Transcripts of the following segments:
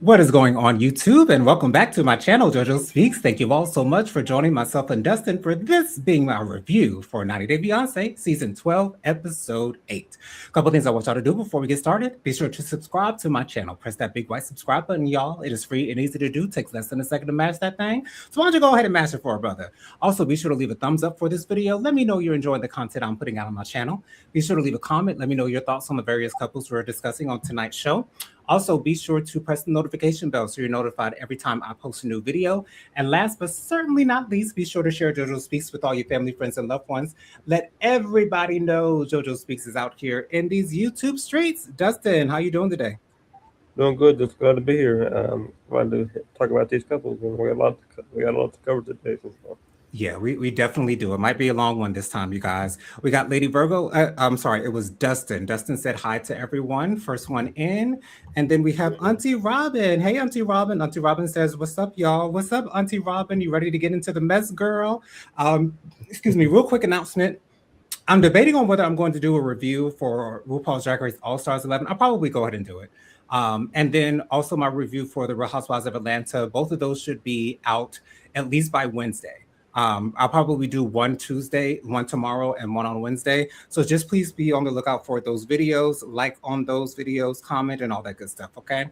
What is going on YouTube, and welcome back to my channel, JoJo Speaks. Thank you all so much for joining myself and Dustin for this being my review for 90 Day Fiance Season 12, Episode 8. A couple things I want y'all to do before we get started. Be sure to subscribe to my channel. Press that big white subscribe button, y'all. It is free and easy to do. Takes less than a second to mash that thing. So why don't you go ahead and mash it for a brother. Also, be sure to leave a thumbs up for this video. Let me know you're enjoying the content I'm putting out on my channel. Be sure to leave a comment. Let me know your thoughts on the various couples we're discussing on tonight's show. Also, be sure to press the notification bell so you're notified every time I post a new video. And last but certainly not least, be sure to share JoJo Speaks with all your family, friends, and loved ones. Let everybody know JoJo Speaks is out here in these YouTube streets. Dustin, how you doing today? Doing good. Just glad to be here. Glad to talk about these couples, and we got a lot to cover today. So. Yeah, we definitely do. It might be a long one this time, you guys. We got Lady Virgo. I'm sorry, it was Dustin. Dustin said hi to everyone. First one in. And then we have Auntie Robin. Hey, Auntie Robin. Auntie Robin says, what's up, y'all? What's up, Auntie Robin? You ready to get into the mess, girl? Excuse me, real quick announcement. I'm debating on whether I'm going to do a review for RuPaul's Drag Race All Stars 11. I'll probably go ahead and do it. And then also my review for the Real Housewives of Atlanta. Both of those should be out at least by Wednesday. I'll probably do one Tuesday, one tomorrow, and one on Wednesday. So just please be on the lookout for those videos, like on those videos, comment, and all that good stuff, okay?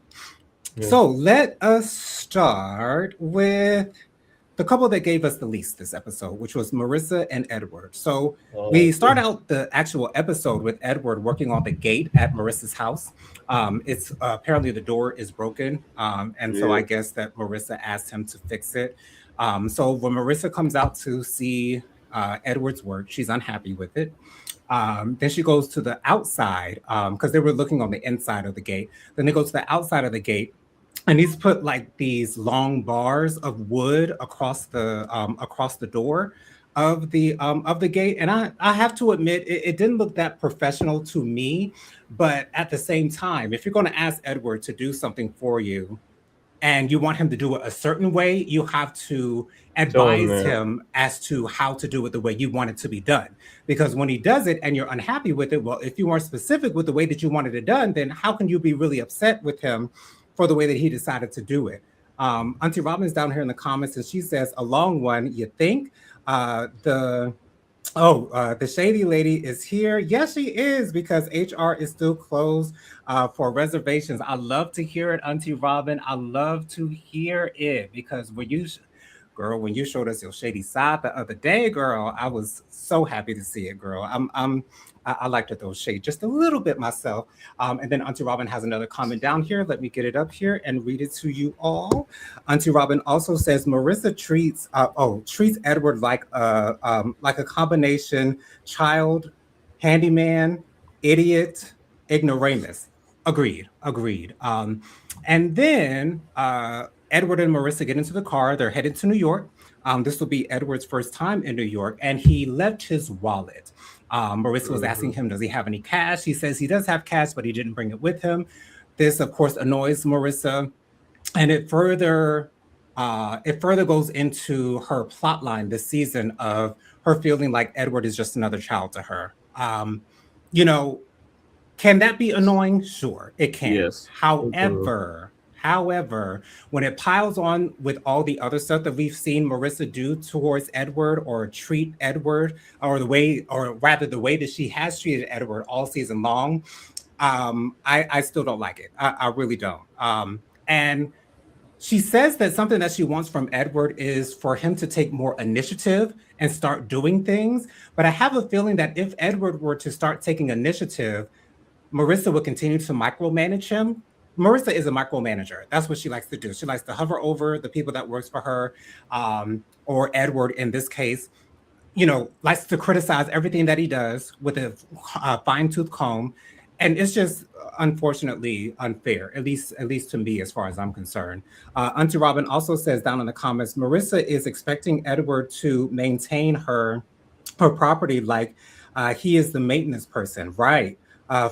Yeah. So let us start with the couple that gave us the least this episode, which was Marissa and Edward. So we start out the actual episode with Edward working on the gate at Marissa's house. It's apparently the door is broken. So I guess that Marissa asked him to fix it. So when Marissa comes out to see Edward's work, she's unhappy with it. Then she goes to the outside because they were looking on the inside of the gate. Then they go to the outside of the gate, and he's put like these long bars of wood across the door of the gate. And I have to admit, it didn't look that professional to me. But at the same time, if you're going to ask Edward to do something for you, and you want him to do it a certain way, you have to advise him as to how to do it the way you want it to be done. Because when he does it and you're unhappy with it, well, if you weren't specific with the way that you wanted it done, then how can you be really upset with him for the way that he decided to do it? Auntie Robin's down here in the comments, and she says, a long one, you think? The shady lady is here. Yes, she is, because HR is still closed for reservations. I love to hear it, Auntie Robin. I love to hear it, because when you showed us your shady side the other day, girl, I was so happy to see it, girl. I like to throw shade just a little bit myself. And then Auntie Robin has another comment down here. Let me get it up here and read it to you all. Auntie Robin also says Marissa treats Edward like a combination child, handyman, idiot, ignoramus. Agreed. And then Edward and Marissa get into the car. They're headed to New York. This will be Edward's first time in New York, and he left his wallet. Marissa was asking him, does he have any cash? He says he does have cash, but he didn't bring it with him. This, of course, annoys Marissa, and it further goes into her plot line this season of her feeling like Edward is just another child to her. Can that be annoying? Sure, it can. Yes. However, when it piles on with all the other stuff that we've seen Marissa do towards Edward or treat Edward, or the way that she has treated Edward all season long, I still don't like it. I really don't. And she says that something that she wants from Edward is for him to take more initiative and start doing things. But I have a feeling that if Edward were to start taking initiative, Marissa would continue to micromanage him. Marissa is a micromanager. That's what she likes to do. She likes to hover over the people that works for her, or Edward in this case, likes to criticize everything that he does with a fine-tooth comb. And it's just unfortunately unfair, at least to me, as far as I'm concerned. Auntie Robin also says down in the comments, Marissa is expecting Edward to maintain her property like he is the maintenance person, right?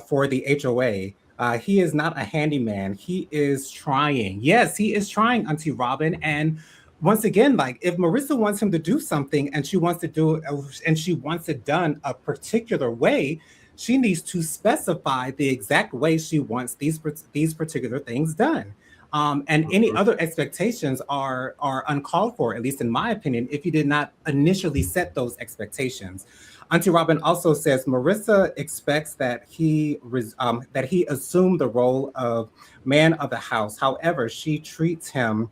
For the HOA. He is not a handyman. He is trying. Yes, he is trying, Auntie Robin. And once again, like, if Marissa wants him to do something and she wants to do it and she wants it done a particular way, she needs to specify the exact way she wants these particular things done. And any Mhm. other expectations are uncalled for, at least in my opinion, if you did not initially set those expectations. Auntie Robin also says Marissa expects that he assume the role of man of the house. However, she treats him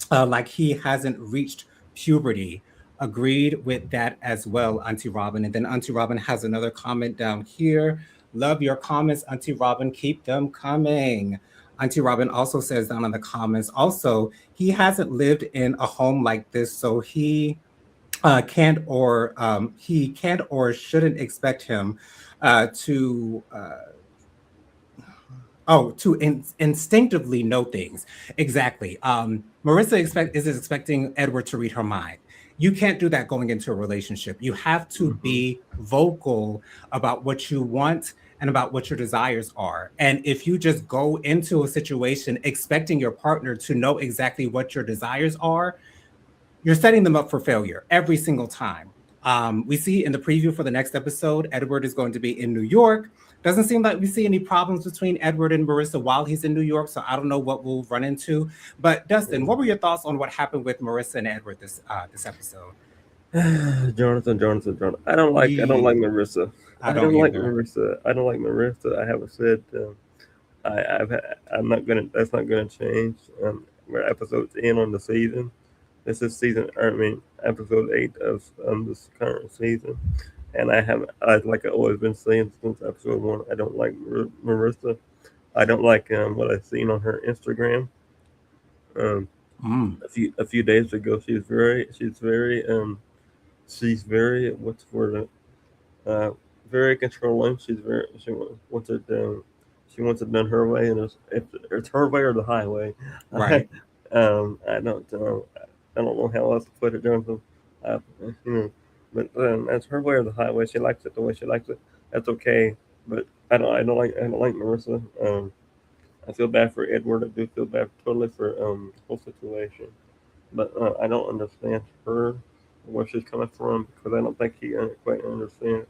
like he hasn't reached puberty. Agreed with that as well, Auntie Robin. And then Auntie Robin has another comment down here. Love your comments, Auntie Robin. Keep them coming. Auntie Robin also says down in the comments, also, he hasn't lived in a home like this, so he can't or shouldn't expect him to instinctively know things. Exactly. Marissa is expecting Edward to read her mind. You can't do that going into a relationship. You have to Mhm. be vocal about what you want and about what your desires are. And if you just go into a situation expecting your partner to know exactly what your desires are, you're setting them up for failure every single time. We see in the preview for the next episode, Edward is going to be in New York. Doesn't seem like we see any problems between Edward and Marissa while he's in New York, so I don't know what we'll run into. But Dustin, what were your thoughts on what happened with Marissa and Edward this episode? Jonathan. I don't like Yee, Marissa. I don't either. I don't like Marissa. I haven't said. I'm not gonna. That's not gonna change. We're episodes in on the season. This is season. I mean, episode 8 of this current season, and like I always been saying since episode 1. I don't like Marissa. I don't like what I've seen on her Instagram. Um, Mm, a few days ago, she's very what's the word? Very controlling. Wants it done. She wants it done her way, and it's her way or the highway. I right. I don't I don't know how else to put it, Jonathan. Uh, you know, but that's her way or the highway. She likes it the way she likes it. That's okay. But I don't like Marissa. I feel bad for Edward. I do feel bad totally for the whole situation. But I don't understand her where she's coming from because I don't think he quite understands.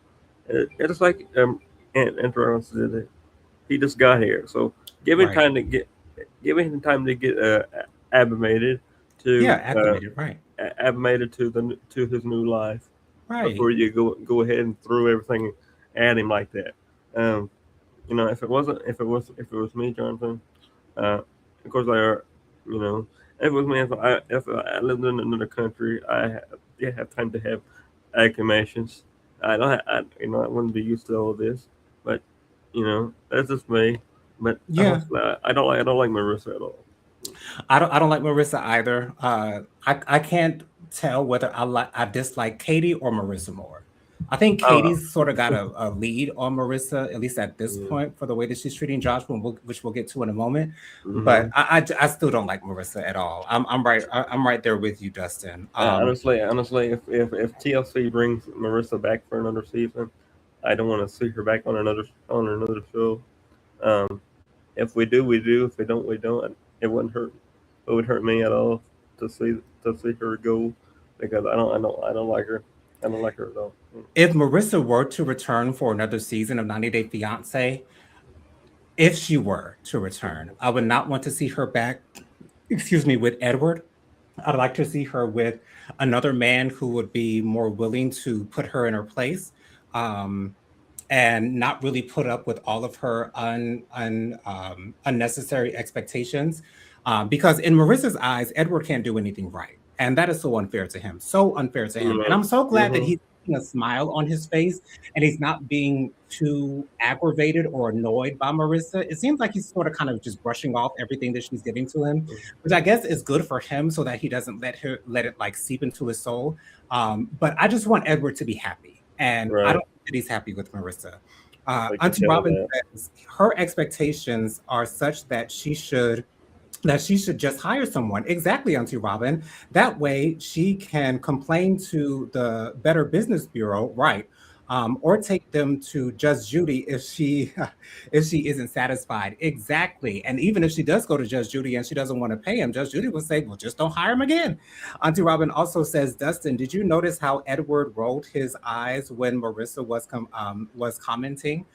It's like Aunt Rose did it. He just got here, so give him Right. time to get acclimated Yeah, to acclimated. Right. acclimated to his new life Right. before you go ahead and throw everything at him like that. Um, if it was me, Jonathan, of course you know, if it was me, if I lived in another country, yeah, have time to have acclimations. I wouldn't be used to all of this, but that's just me. But Yeah. I don't like Marissa at all. I don't like Marissa either. I can't tell whether I dislike Katie or Marissa more. I think Oh, Katie's sort of got a lead on Marissa, at least at this yeah. point, for the way that she's treating Josh, which we'll get to in a moment. But Mm-hmm. I still don't like Marissa at all. I'm right there with you, Dustin. Honestly, if TLC brings Marissa back for another season, I don't want to see her back on another show. Um, if we do, we do. If we don't, we don't. It wouldn't hurt. It would hurt me at all to see her go because I don't like her. I don't like her at all. If Marissa were to return for another season of 90 Day Fiance, if she were to return, I would not want to see her back, excuse me, with Edward. I'd like to see her with another man who would be more willing to put her in her place, um, and not really put up with all of her unnecessary expectations. Because in Marissa's eyes, Edward can't do anything right. And that is so unfair to him. So unfair to him. And I'm so glad that Mm-hmm. he's keeping a smile on his face and he's not being too aggravated or annoyed by Marissa. It seems like he's sort of kind of just brushing off everything that she's giving to him, which I guess is good for him so that he doesn't let it like seep into his soul. But I just want Edward to be happy. And I Right. don't think that he's happy with Marissa. I can Auntie tell Robin that. says her expectations are such that she should just hire someone. Exactly, Auntie Robin. That way she can complain to the Better Business Bureau, right? Or take them to Judge Judy if she if she isn't satisfied. Exactly. And even if she does go to Judge Judy and she doesn't want to pay him, Judge Judy will say, well, just don't hire him again. Auntie Robin also says, Dustin, did you notice how Edward rolled his eyes when Marissa was commenting?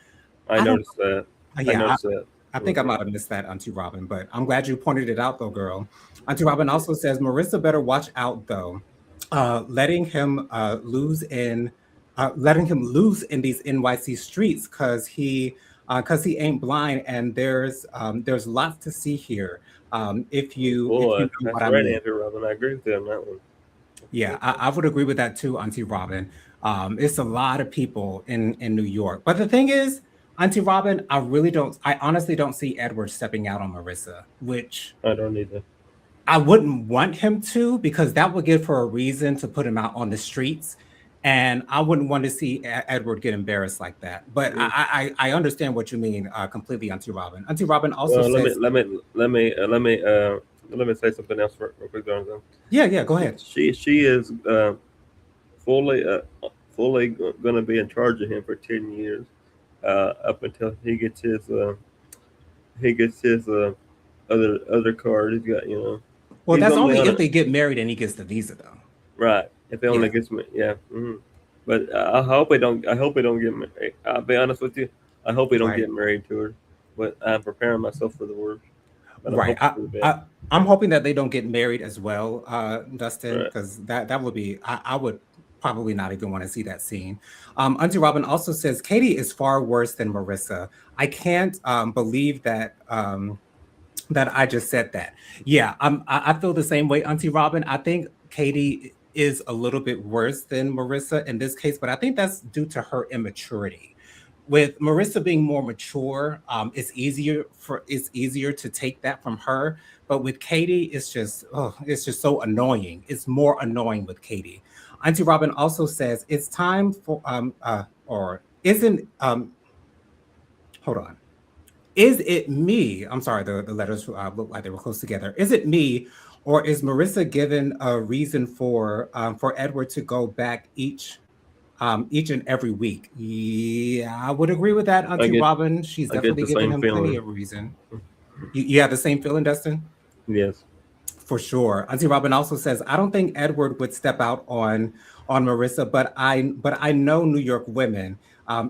I I don't noticed that. I yeah, noticed that. I think I might have missed that, Auntie Robin, but I'm glad you pointed it out, though, girl. Auntie Robin also says Marissa better watch out, though. Letting him letting him loose in these NYC streets because he ain't blind, and there's lots to see here. If you Boy, know what that's I right, mean. Andrew Robin. I agree with you on that one. Yeah, I would agree with that too, Auntie Robin. It's a lot of people in New York, but the thing is, Auntie Robin, I honestly don't see Edward stepping out on Marissa, which I don't either. I wouldn't want him to because that would give her a reason to put him out on the streets, and I wouldn't want to see Edward get embarrassed like that. But Mm. I understand what you mean completely, Auntie Robin. Auntie Robin also Well, says, let me say something else real quick, Jonathan. yeah, go ahead. She is fully going to be in charge of him for 10 years, up until he gets his other card. He's got Well, he's that's only only on if it, they get married and he gets the visa, though. right. If he only Yeah, gets me, yeah. But I hope he don't. I hope he don't get married. I'll be honest with you. I hope he don't right. get married to her. But I'm preparing myself for the worst. But I'm Right. hoping for the best. I'm hoping that they don't get married as well, Dustin, Right. because that would be I would probably not even want to see that scene. Auntie Robin also says Katie is far worse than Marissa. I can't believe that I just said that. Yeah, I feel the same way, Auntie Robin. I think Katie is a little bit worse than Marissa in this case, but I think that's due to her immaturity. With Marissa being more mature, it's easier to take that from her. But with Katie, it's just so annoying. It's more annoying with Katie. Auntie Robin also says it's time for or isn't hold on. Is it me? I'm sorry, the letters look like they were close together. Is it me, or is Marissa given a reason for Edward to go back each and every week? Yeah, I would agree with that, I Auntie get Robin. She's I get definitely the giving same him plenty feeling. of reason. You have the same feeling, Dustin? Yes. For sure. Auntie Robin also says, I don't think Edward would step out on Marissa, but I know New York women.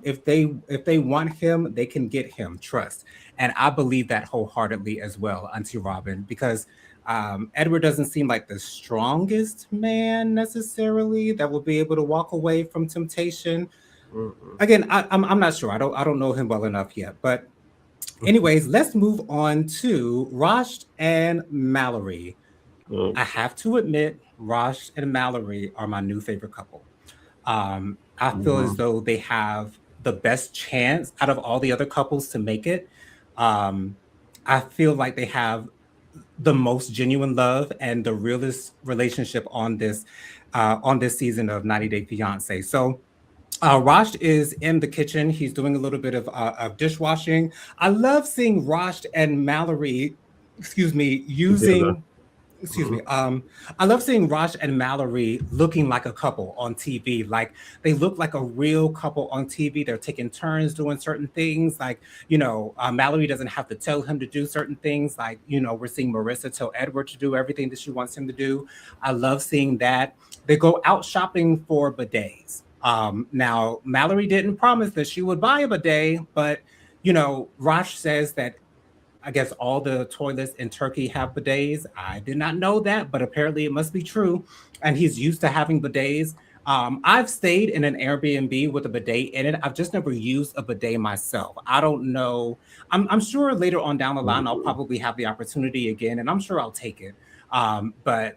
If they want him, they can get him. Trust, and I believe that wholeheartedly as well, Auntie Robin, because Edward doesn't seem like the strongest man necessarily that will be able to walk away from temptation. Mm-mm. Again, I'm not sure. I don't know him well enough yet, but anyways, let's move on to Rosh and Mallory. Oh. I have to admit, Rosh and Mallory are my new favorite couple. I feel as Mhm. though they have the best chance out of all the other couples to make it. Um, I feel like they have the most genuine love and the realest relationship on this season of 90 Day Fiance. So Rosh is in the kitchen. He's doing a little bit of dishwashing. I love seeing Rosh and Mallory, excuse me, Together. using excuse Mhm. me. I love seeing Raj and Mallory looking like a couple on TV. Like they look like a real couple on TV. They're taking turns doing certain things. Like Mallory doesn't have to tell him to do certain things. Like we're seeing Marissa tell Edward to do everything that she wants him to do. I love seeing that. They go out shopping for bidets. Now Mallory didn't promise that she would buy a bidet, but Raj says that I guess all the toilets in Turkey have bidets. I did not know that, but apparently it must be true. And he's used to having bidets. I've stayed in an Airbnb with a bidet in it. I've just never used a bidet myself. I don't know. I'm sure later on down the line, I'll Mhm. probably have the opportunity again, and I'm sure I'll take it. But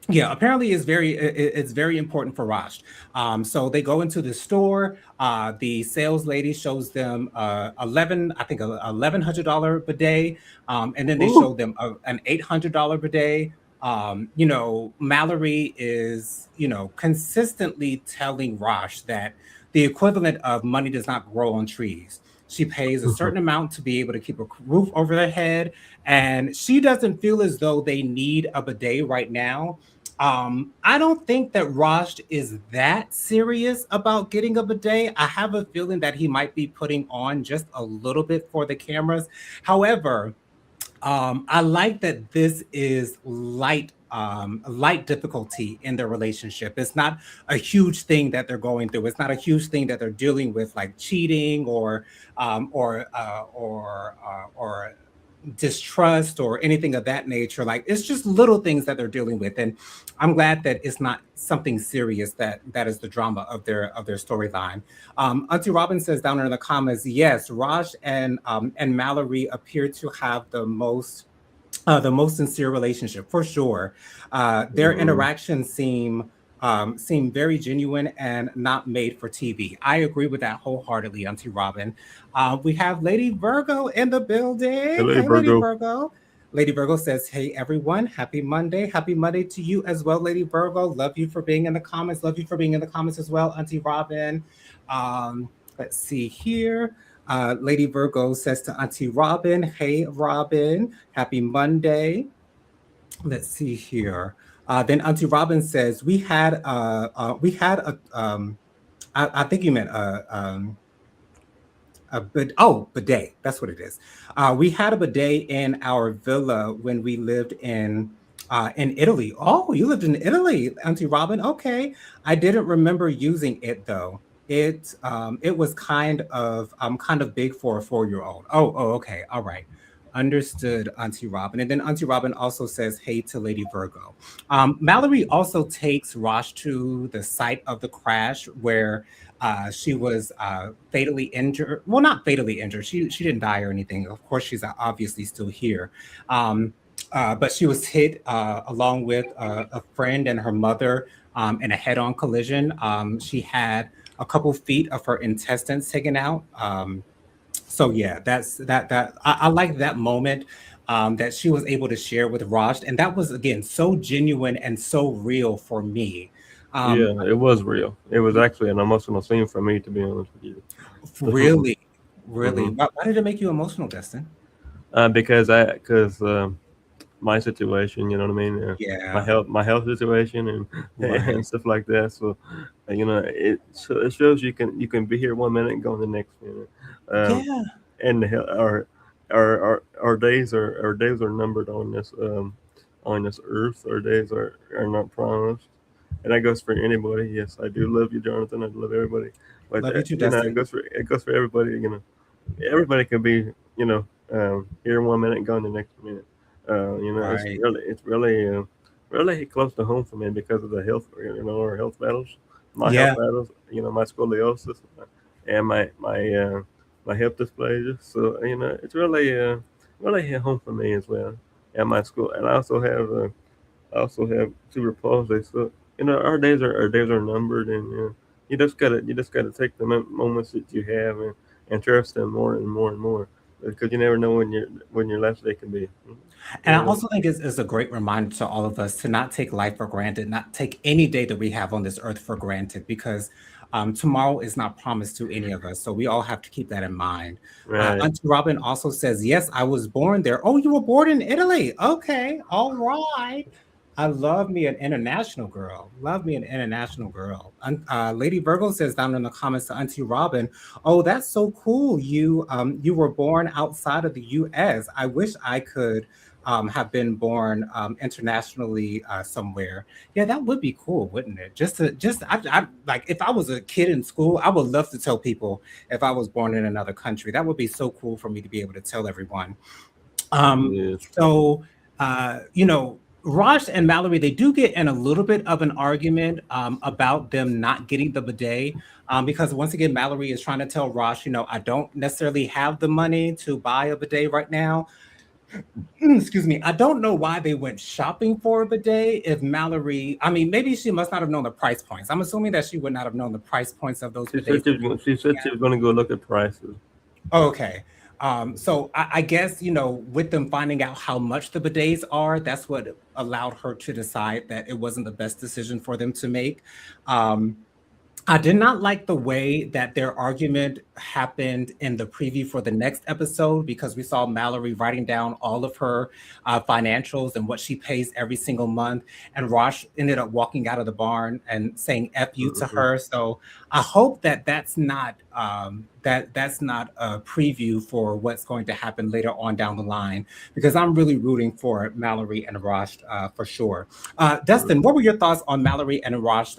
yeah, apparently it's very important for Raj. So they go into the store. The sales lady shows them 1100 bidet, and then they Ooh. show them an $800 bidet. Mallory is consistently telling Raj that the equivalent of money does not grow on trees. She pays a certain amount to be able to keep a roof over their head, and she doesn't feel as though they need a bidet right now. I don't think that Raj is that serious about getting a bidet. I have a feeling that he might be putting on just a little bit for the cameras. However, I like that this is light light difficulty in their relationship. It's not a huge thing that they're going through. It's not a huge thing that they're dealing with, like cheating or distrust or anything of that nature. Like it's just little things that they're dealing with, and I'm glad that it's not something serious that is the drama of their storyline. Auntie Robin says down in the comments, yes, Raj and Mallory appear to have the most sincere relationship for sure. Their Mm-hmm. interactions seem very genuine and not made for TV. I agree with that wholeheartedly, Auntie Robin. We have Lady Virgo in the building. Hello, Hey, Lady Virgo. Virgo. Lady Virgo says, "Hey everyone, happy Monday. Happy Monday to you as well, Lady Virgo. Love you for being in the comments. Love you for being in the comments as well, Auntie Robin." Let's see here. Lady Virgo says to Auntie Robin, "Hey Robin, happy Monday." Let's see here. Then Auntie Robin says, "We had a I think you meant bidet. That's what it is. We had a bidet in our villa when we lived in Italy. Oh, you lived in Italy, Auntie Robin. Okay, I didn't remember using it though. It was kind of big for a 4 year old. Oh, okay, all right. Understood, Auntie Robin. And then Auntie Robin also says, hey to Lady Virgo. Mallory also takes Rosh to the site of the crash where she was fatally injured. Well, not fatally injured. She didn't die or anything. Of course, she's obviously still here. Um, but she was hit along with a friend and her mother in a head-on collision. She had a couple feet of her intestines taken out. So yeah, I like that moment that she was able to share with Raj, and that was again so genuine and so real for me. Um, Yeah, it was real. It was actually an emotional scene for me, to be honest with you. really, really. Hmm. Why did it make you emotional, Destin? Because my situation, you know what I mean, Yeah, my health situation, and right. and stuff like that. So, it shows you can be here 1 minute and go the next minute. Um, Yeah, and our days are numbered on this earth. Our days are not promised, and that goes for anybody. Yes, I do love you, Jonathan. I love everybody, but love you too, it Destin. goes for everybody. Everybody can be here 1 minute and gone the next minute. Right. It's really close to home for me because of the health, our health battles, my health Yeah. battles, my scoliosis, and my hip dysplasia. So it's really hit home for me as well. At my school, and I also have cerebral palsy. So our days are numbered, and you just gotta take the moments that you have and cherish them more and more and more, because you never know when your last day can be. And I Yeah, also think it's a great reminder to all of us to not take life for granted, not take any day that we have on this earth for granted, because tomorrow is not promised to any of us. So we all have to keep that in mind. right. Auntie Robin also says, yes, I was born there. Oh, you were born in Italy. Okay. All right. I love me an international girl. Love me an international girl. Lady Virgo says down in the comments to Auntie Robin, oh, that's so cool. You were born outside of the US. I wish I could have been born internationally somewhere. Yeah, that would be cool, wouldn't it? I like if I was a kid in school, I would love to tell people if I was born in another country. That would be so cool for me to be able to tell everyone. Um, Yes. so, Raj and Mallory, they do get in a little bit of an argument about them not getting the bidet. Because once again, Mallory is trying to tell Raj, I don't necessarily have the money to buy a bidet right now. Excuse me. I don't know why they went shopping for a bidet. If Mallory, I mean, maybe she must not have known the price points. I'm assuming that she would not have known the price points of those bidets. She said she was going to go look at prices. Okay. So I guess, with them finding out how much the bidets are, that's what allowed her to decide that it wasn't the best decision for them to make. Um, I did not like the way that their argument happened in the preview for the next episode because we saw Mallory writing down all of her financials and what she pays every single month. And Rosh ended up walking out of the barn and saying "F you" to Mm-hmm. her. So I hope that that's not a preview for what's going to happen later on down the line because I'm really rooting for Mallory and Rosh for sure. Dustin, what were your thoughts on Mallory and Rosh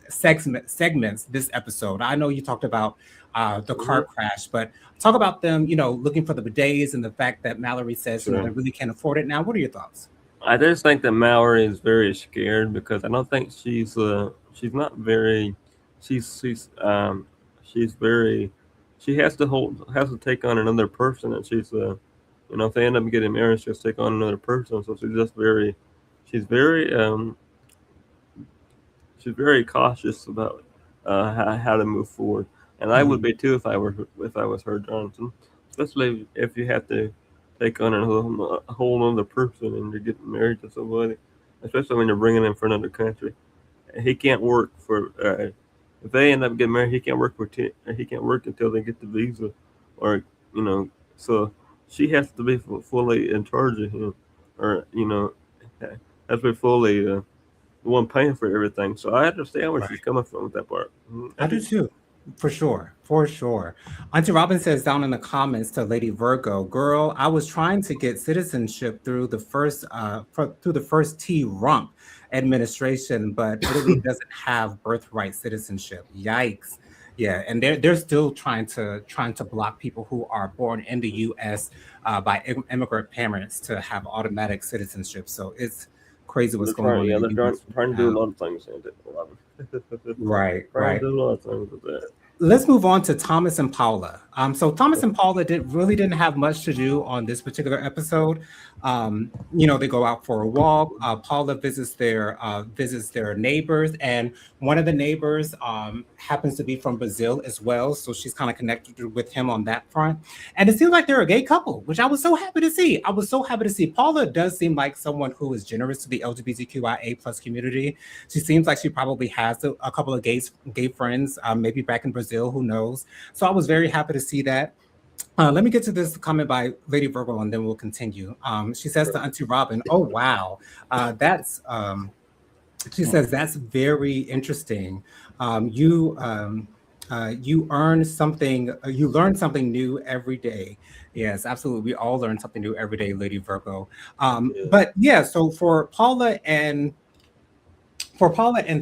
segments this episode? I know you talked about the car Mm-hmm. crash, but talk about them, looking for the bidets and the fact that Mallory says, they Sure. really can't afford it now. What are your thoughts? I just think that Mallory is very scared because I don't think she's not very she's very she has to take on another person, and if they end up getting married, she'll take on another person. So she's very she's very cautious about how to move forward, and I would Mhm. be too if I was her, Johnson. Especially if you have to take on a whole other person and you're getting married to somebody, especially when you're bringing him from another country. He can't work for if they end up getting married. He can't work until they get the visa, or you know. So she has to be fully in charge of him, or has to be fully the one paying for everything. So I understand where she's Right. coming from with that part. I I do do. too. For sure. For sure. Auntie Robin says down in the comments to Lady Virgo, girl, I was trying to get citizenship through the first T rump administration, but Italy doesn't have birthright citizenship. Yikes. Yeah, and they're still trying to block people who are born in the US by immigrant parents to have automatic citizenship. So it's crazy what's They're going trying. on Yeah, in the they're US trying to right do a now. lot of things. Ain't it? Right, Trying right. to do a lot of things with that. Let's move on to Thomas and Paula. So Thomas and Paula didn't have much to do on this particular episode. They go out for a walk. Paula visits their neighbors, and one of the neighbors happens to be from Brazil as well. So she's kind of connected with him on that front. And it seems like they're a gay couple, which I was so happy to see. I was so happy to see. Paula does seem like someone who is generous to the LGBTQIA plus community. She seems like she probably has a couple of gay friends, maybe back in Brazil, who knows. So I was very happy to see that. Let me get to this comment by Lady Virgo and then we'll continue. She says to Auntie Robin, "Oh wow, that's." She says that's very interesting. You earn something. You learn something new every day. Yes, absolutely. We all learn something new every day, Lady Virgo. Yeah, But yeah, so for Paula and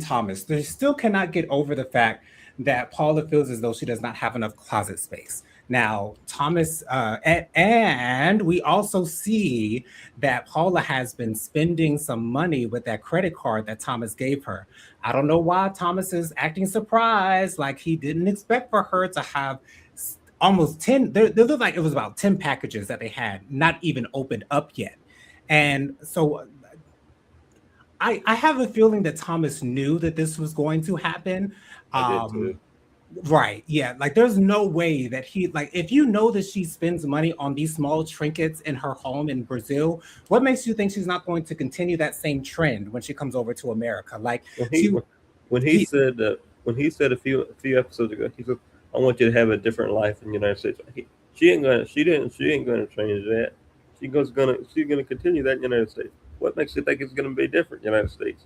Thomas, they still cannot get over the fact that Paula feels as though she does not have enough closet space. Now, Thomas, and we also see that Paula has been spending some money with that credit card that Thomas gave her. I don't know why Thomas is acting surprised, like he didn't expect for her to have almost 10. They looked like it was about 10 packages that they had not even opened up yet. And so I have a feeling that Thomas knew that this was going to happen. I did too. Um, right. Yeah. Like there's no way that like if you know that she spends money on these small trinkets in her home in Brazil, what makes you think she's not going to continue that same trend when she comes over to America? Like When he she when he he said a few episodes ago, he said, "I want you to have a different life in the United States." She ain't gonna change that. She's gonna continue that in the United States. What makes you think it's gonna be different in the United States?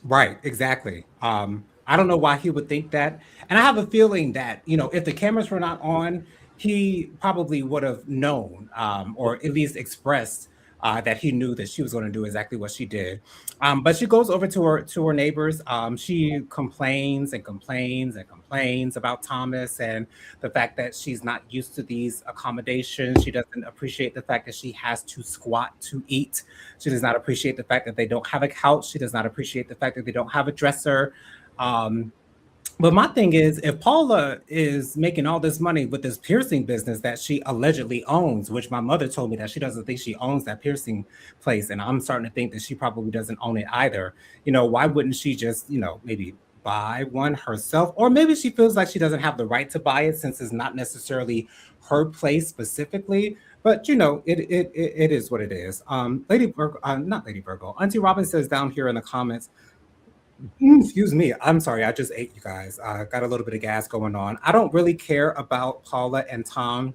Right, exactly. I don't know why he would think that. And I have a feeling that, if the cameras were not on, he probably would have known or at least expressed that he knew that she was going to do exactly what she did. But she goes over to her neighbors. She complains and complains and complains about Thomas and the fact that she's not used to these accommodations. She doesn't appreciate the fact that she has to squat to eat. She does not appreciate the fact that they don't have a couch. She does not appreciate the fact that they don't have a dresser. Um, but my thing is, if Paula is making all this money with this piercing business that she allegedly owns, which my mother told me that she doesn't think she owns that piercing place, and I'm starting to think that she probably doesn't own it either. Why wouldn't she just, maybe buy one herself? Or maybe she feels like she doesn't have the right to buy it since it's not necessarily her place specifically. But it is what it is. Lady Virgo, not Lady Virgo. Auntie Robin says down here in the comments, Excuse me. I'm sorry. I just ate, you guys. Got a little bit of gas going on. I don't really care about Paula and Tom.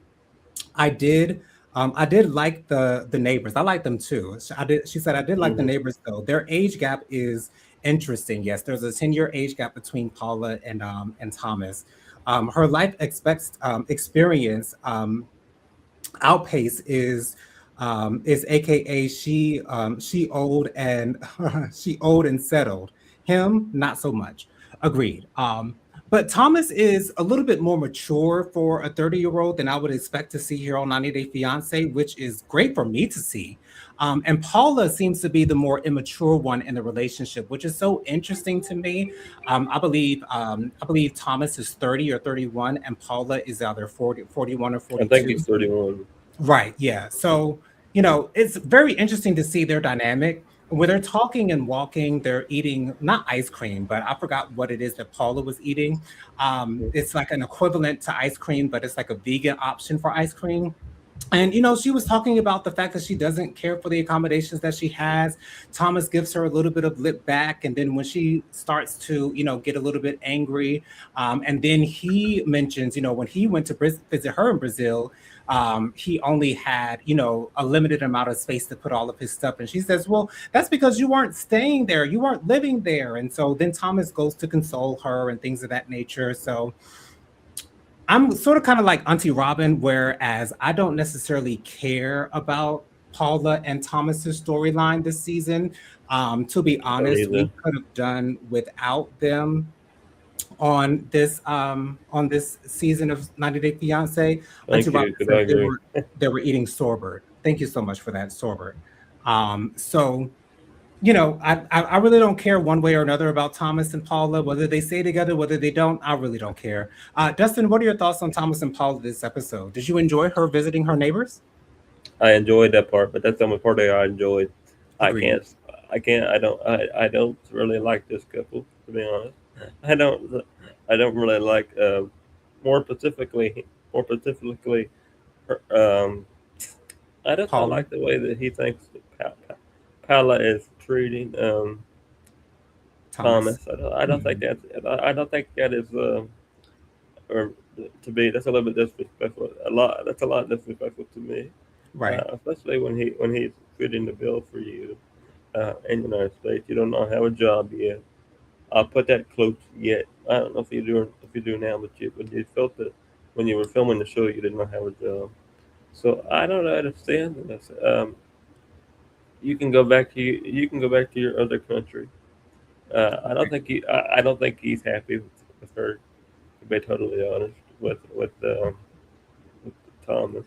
I did. I did like the neighbors. I like them too. I did. She said I did like the Hmm. neighbors though. Their age gap is interesting. Yes, there's a 10-year age gap between Paula and Thomas. Her life expects experience outpace is AKA she old and she old and settled. Him not so much. Agreed. But Thomas is a little bit more mature for a 30-year-old than I would expect to see here on 90 Day Fiance, which is great for me to see. And Paula seems to be the more immature one in the relationship, which is so interesting to me. I believe Thomas is 30 or 31, and Paula is either 40, 41 or I think 42. he's 31. Right. Yeah. So, it's very interesting to see their dynamic. When they're talking and walking, they're eating not ice cream, but I forgot what it is that Paula was eating. It's like an equivalent to ice cream, but it's like a vegan option for ice cream. And she was talking about the fact that she doesn't care for the accommodations that she has. Thomas gives her a little bit of lip back, and then when she starts to get a little bit angry, and then he mentions when he went to visit her in Brazil, he only had a limited amount of space to put all of his stuff, and she says, well, that's because you weren't staying there, you weren't living there. And so then Thomas goes to console her and things of that nature. So I'm sort of kind of like Auntie Robin, whereas I don't necessarily care about Paula and Thomas's storyline this season. To be I don't honest, we either. could have done without them on this season of 90 Day Fiance. Auntie Thank Robin you, because I said they agree. were they were eating sorbet. Thank you so much for that sorbet. So I really don't care one way or another about Thomas and Paula, whether they stay together, whether they don't. I really don't care. Dustin, what are your thoughts on Thomas and Paula this episode? Did you enjoy her visiting her neighbors? I enjoyed that part, but that's the only part that I enjoyed. I Agreed. can't. I can't. I don't really like this couple, to be honest. I don't. I don't really like. More specifically, more specifically, her, I just don't Paula? like the way that he thinks Paula is treating Thomas. Thomas. I don't think Mhm. that's. I don't think that is. Or to be, that's a little bit disrespectful. A lot. That's a lot disrespectful to me. Right. Especially when he's fitting the bill for you in the United States. You don't know have a job yet. I'll put that close yet. I don't know if you do now, but you felt that when you were filming the show, you did not have a job. So I don't understand this. You can go back to you can go back to your other country. I don't think he's happy with her. To be totally honest with Thomas.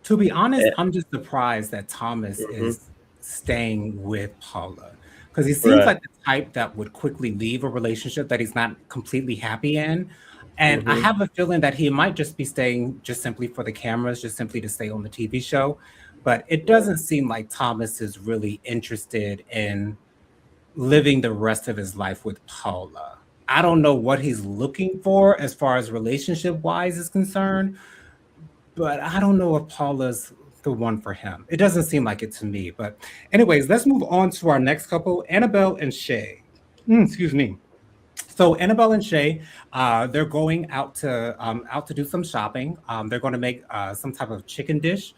To be honest, Eh, I'm just surprised that Thomas mhm. is staying with Paula because he seems Right. like the type that would quickly leave a relationship that he's not completely happy in. And I Hmm. have a feeling that he might just be staying just simply for the cameras, just simply to stay on the TV show. But it Right. doesn't seem like Thomas is really interested in living the rest of his life with Paula. I don't know what he's looking for as far as relationship wise is concerned, but I don't know if Paula's the one for him. It doesn't seem like it to me. But, anyways, let's move on to our next couple, Annabelle and Shay. Excuse me. So Annabelle and Shay, they're going out to do some shopping. They're going to make some type of chicken dish,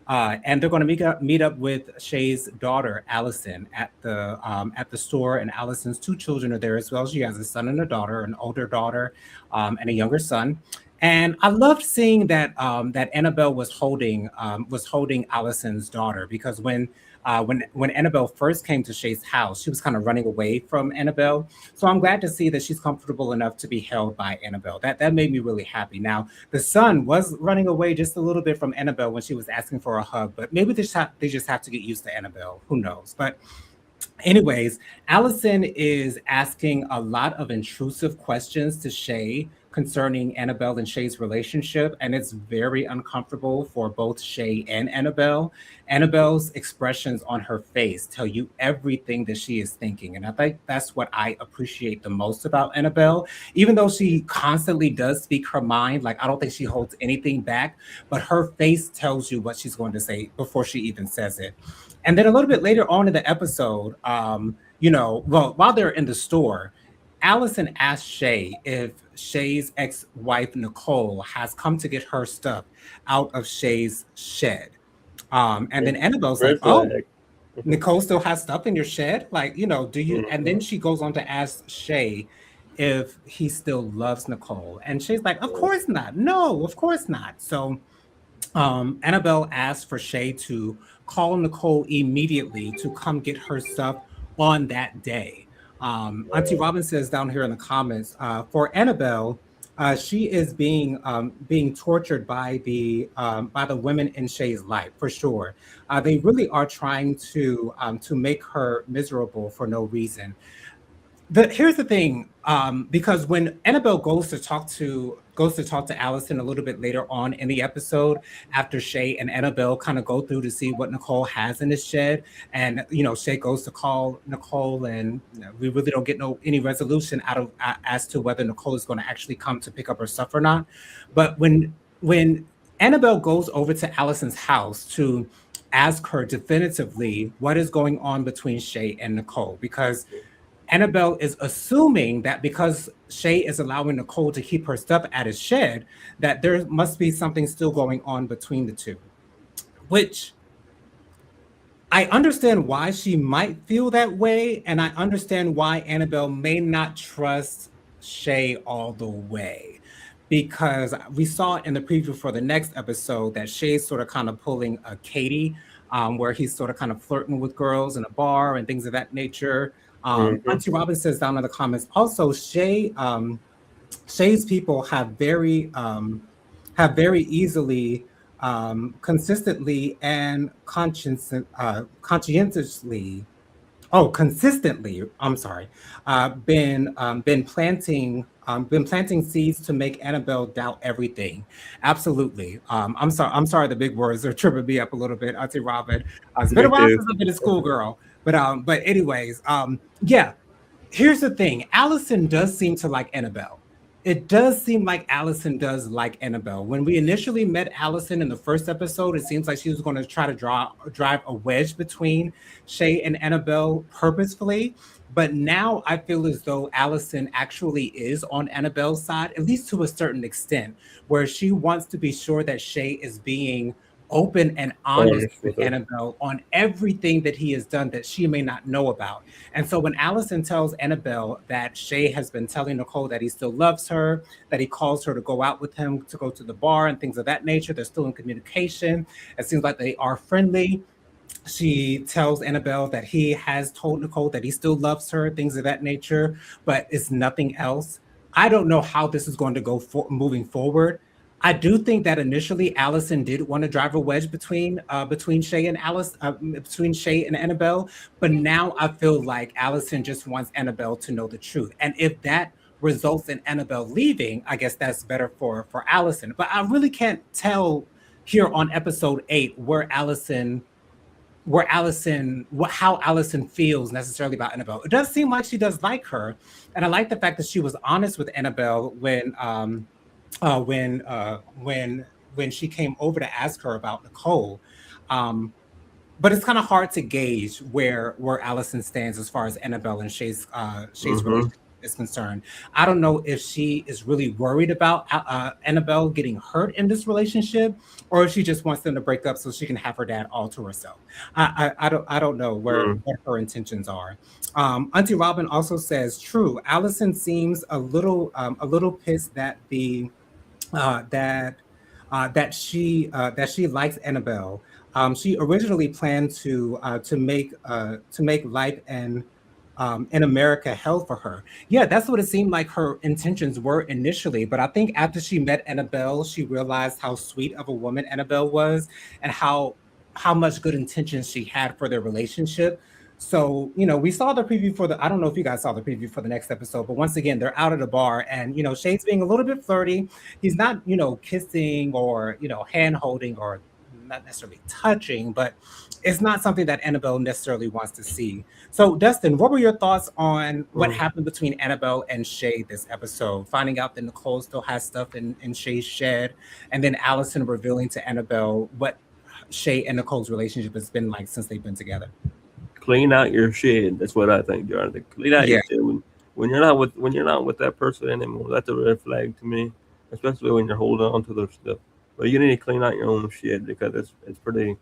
and they're going to meet up with Shay's daughter Allison at the store. And Allison's two children are there as well. She has a son and a daughter, an older daughter, and a younger son. And I loved seeing that Annabelle was holding Allison's daughter, because when Annabelle first came to Shay's house, she was kind of running away from Annabelle. So I'm glad to see that she's comfortable enough to be held by Annabelle. That made me really happy. Now the son was running away just a little bit from Annabelle when she was asking for a hug, but maybe they just have to get used to Annabelle. Who knows? But anyways, Allison is asking a lot of intrusive questions to Shay concerning Annabelle and Shay's relationship, and it's very uncomfortable for both Shay and Annabelle. Annabelle's expressions on her face tell you everything that she is thinking, and I think that's what I appreciate the most about Annabelle. Even though she constantly does speak her mind, like I don't think she holds anything back, but her face tells you what she's going to say before she even says it. And then a little bit later on in the episode, well, while they're in the store, Allison asked Shay if Shay's ex-wife Nicole has come to get her stuff out of Shay's shed. And then Annabelle's like, Red "Oh, flag. Nicole still has stuff in your shed? Like, do you?" And then Mhm. she goes on to ask Shay if he still loves Nicole. And Shay's like, "Of course not. No, of course not." So Annabelle asked for Shay to call Nicole immediately to come get her stuff on that day. Auntie Robin says down here in the comments, for Annabelle, she is being tortured by the women in Shay's life for sure. They really are trying to make her miserable for no reason. Here's the thing, because when Annabelle goes to talk to Allison a little bit later on in the episode, after Shay and Annabelle kind of go through to see what Nicole has in his shed, and Shay goes to call Nicole, and we really don't get any resolution out of as to whether Nicole is going to actually come to pick up her stuff or not. But when Annabelle goes over to Allison's house to ask her definitively what is going on between Shay and Nicole, because Annabelle is assuming that because Shay is allowing Nicole to keep her stuff at his shed, that there must be something still going on between the two, which I understand why she might feel that way, and I understand why Annabelle may not trust Shay all the way. Because we saw in the preview for the next episode that Shay's sort of kind of pulling a Katie, where he's sort of kind of flirting with girls in a bar and things of that nature. Mhm. Auntie Robin says down in the comments, also Shay's people have very easily, consistently and conscientiously, oh, consistently, I'm sorry, been planting seeds to make Annabelle doubt everything. Absolutely. I'm sorry, the big words are tripping me up a little bit, Auntie Robin. It's been Me a while too. since I've been a schoolgirl, but anyways, yeah, here's the thing. Allison does seem to like Annabelle. It does seem like Allison does like Annabelle. When we initially met Allison in the first episode, it seems like she was going to try to drive a wedge between Shay and Annabelle purposefully. But now I feel as though Allison actually is on Annabelle's side, at least to a certain extent, where she wants to be sure that Shay is being open and honest Honest with with her. Annabelle on everything that he has done that she may not know about. And so when Allison tells Annabelle that Shay has been telling Nicole that he still loves her, that he calls her to go out with him to go to the bar and things of that nature, they're still in communication. It seems like they are friendly. She tells Annabelle that he has told Nicole that he still loves her, things of that nature, but it's nothing else. I don't know how this is going to go moving forward. I do think that initially Allison did want to drive a wedge between Shay and between Shay and Annabelle, but now I feel like Allison just wants Annabelle to know the truth, and if that results in Annabelle leaving, I guess that's better for Allison. But I really can't tell here on episode 8 how Allison feels necessarily about Annabelle. It does seem like she does like her, and I like the fact that she was honest with Annabelle uh, when uh, when when she came over to ask her about Nicole. Um, but it's kind of hard to gauge where Allison stands as far as Annabelle and Shay's Mhm. relationship is concerned. I don't know if she is really worried about Annabelle getting hurt in this relationship, or if she just wants them to break up so she can have her dad all to herself. I don't know Mm. what her intentions are. Auntie Robin also says, "True, Allison seems a little pissed that she likes Annabelle. She originally planned to make life in America hell for her. Yeah, that's what it seemed like her intentions were initially. But I think after she met Annabelle, she realized how sweet of a woman Annabelle was, and how much good intentions she had for their relationship. So, we saw the preview I don't know if you guys saw the preview for the next episode, but once again, they're out at a bar, and, Shade's being a little bit flirty. He's not, kissing or, hand holding or not necessarily touching, but it's not something that Annabelle necessarily wants to see. So, Dustin, what were your thoughts on what Mm. happened between Annabelle and Shay this episode? Finding out that Nicole still has stuff in Shay's shed, and then Allison revealing to Annabelle what Shay and Nicole's relationship has been like since they've been together. clean out your shed. That's what I think, Jonathan. Clean out your Yeah. shed when you're not with that person anymore. That's a red flag to me, especially when you're holding on to their stuff. But you need to clean out your own shed because it's pretty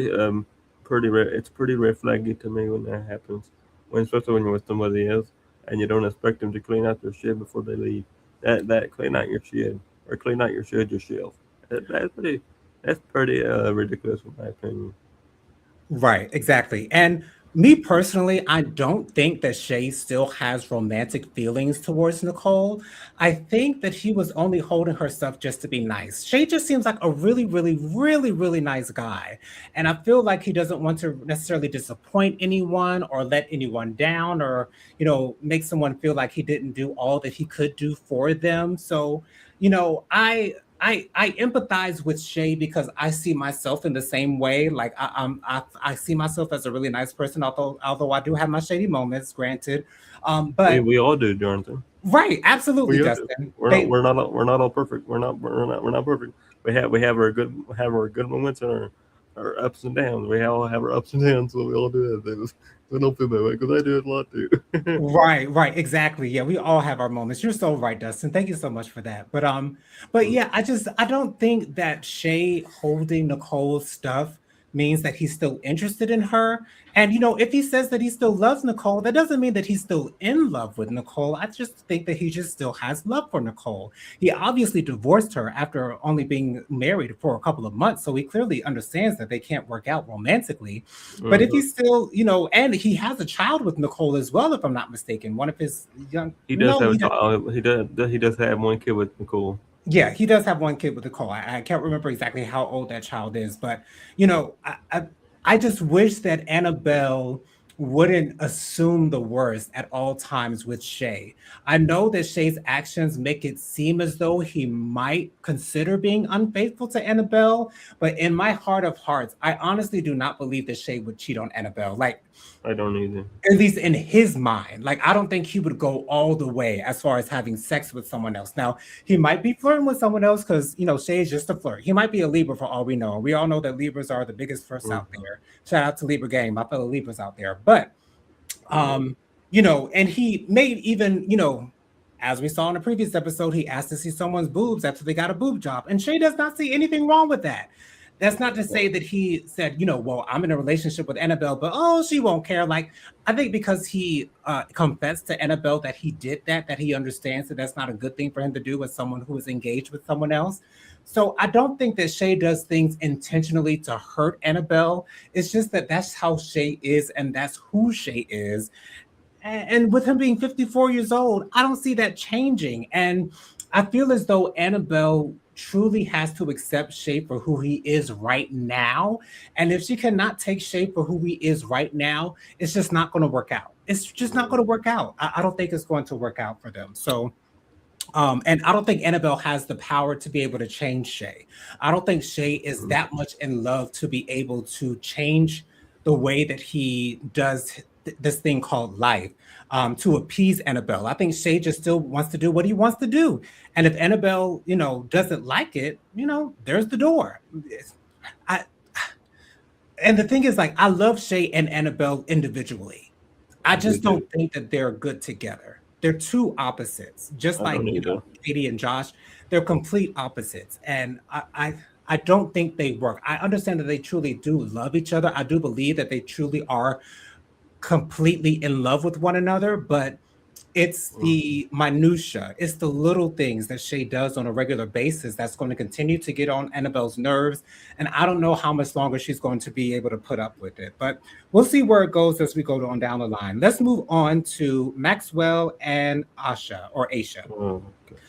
red flaggy to me when that happens. Especially when you're with somebody else and you don't expect them to clean out their shed before they leave. That clean out your shed or clean out your shed yourself. That's pretty ridiculous in my opinion. Right, exactly. And me personally, I don't think that Shay still has romantic feelings towards Nicole. I think that he was only holding her stuff just to be nice. Shay just seems like a really, really, really, really nice guy. And I feel like he doesn't want to necessarily disappoint anyone or let anyone down or, make someone feel like he didn't do all that he could do for them. So, I empathize with Shay because I see myself in the same way. Like I see myself as a really nice person, although I do have my shady moments, granted. We But we all do, Jonathan. right, absolutely, We all do. Dustin. We're not They we're not all- we're not all perfect. We're not perfect. We have our good moments and our ups and downs. We all have our ups and downs, so we all do have those. So don't feel that way because I do it a lot too. Right, right, exactly. Yeah, we all have our moments. You're so right, Dustin. Thank you so much for that. But yeah, I don't think that Shay holding Nicole's stuff means that he's still interested in her. And if he says that he still loves Nicole, that doesn't mean that he's still in love with Nicole. I just think that he just still has love for Nicole. He obviously divorced her after only being married for a couple of months, so he clearly understands that they can't work out romantically. But if Mhm. he's still, and he has a child with Nicole as well, if I'm not mistaken. One of his young, He does no, have a he does. child. He does have one kid with Nicole. Yeah, he does have one kid with Nicole. I can't remember exactly how old that child is, but you know, I, I, I just wish that Annabelle wouldn't assume the worst at all times with Shay. I know that Shay's actions make it seem as though he might consider being unfaithful to Annabelle, but in my heart of hearts, I honestly do not believe that Shay would cheat on Annabelle. Like, I don't either. at least in his mind. Like, I don't think he would go all the way as far as having sex with someone else. Now, he might be flirting with someone else because, Shay is just a flirt. He might be a Libra for all we know. We all know that Libras are the biggest flirts out Mhm. there. Shout out to Libra Gang, my fellow Libras out there. But, Yeah. um, and he made even, as we saw in the previous episode, he asked to see someone's boobs after they got a boob job. And Shay does not see anything wrong with that. That's not to say that he said, well, I'm in a relationship with Annabelle, but she won't care. Like, I think because he confessed to Annabelle that he did that, that he understands that that's not a good thing for him to do with someone who is engaged with someone else. So I don't think that Shay does things intentionally to hurt Annabelle. It's just that that's how Shay is and that's who Shay is. And with him being 54 years old, I don't see that changing. And I feel as though Annabelle truly has to accept Shay for who he is right now. And if she cannot take Shay for who he is right now, it's just not going to work out. It's just not going to work out. I don't think it's going to work out for them. So, and I don't think Annabelle has the power to be able to change Shay. I don't think Shay is Mhm. that much in love to be able to change the way that he does this thing called life to appease Annabelle. I think Shay just still wants to do what he wants to do. And if Annabelle, doesn't like it, there's the door. I, and the thing is, like, I love Shay and Annabelle individually. I I do just don't too. think that they're good together. They're two opposites, just I like don't either. Katie and Josh. They're complete opposites, and I don't think they work. I understand that they truly do love each other. I do believe that they truly are completely in love with one another, but it's Mhm. the minutia, it's the little things that Shay does on a regular basis that's going to continue to get on Annabelle's nerves. And I don't know how much longer she's going to be able to put up with it. But we'll see where it goes as we go on down the line. Let's move on to Maxwell and Asha or Aisha. Oh, okay.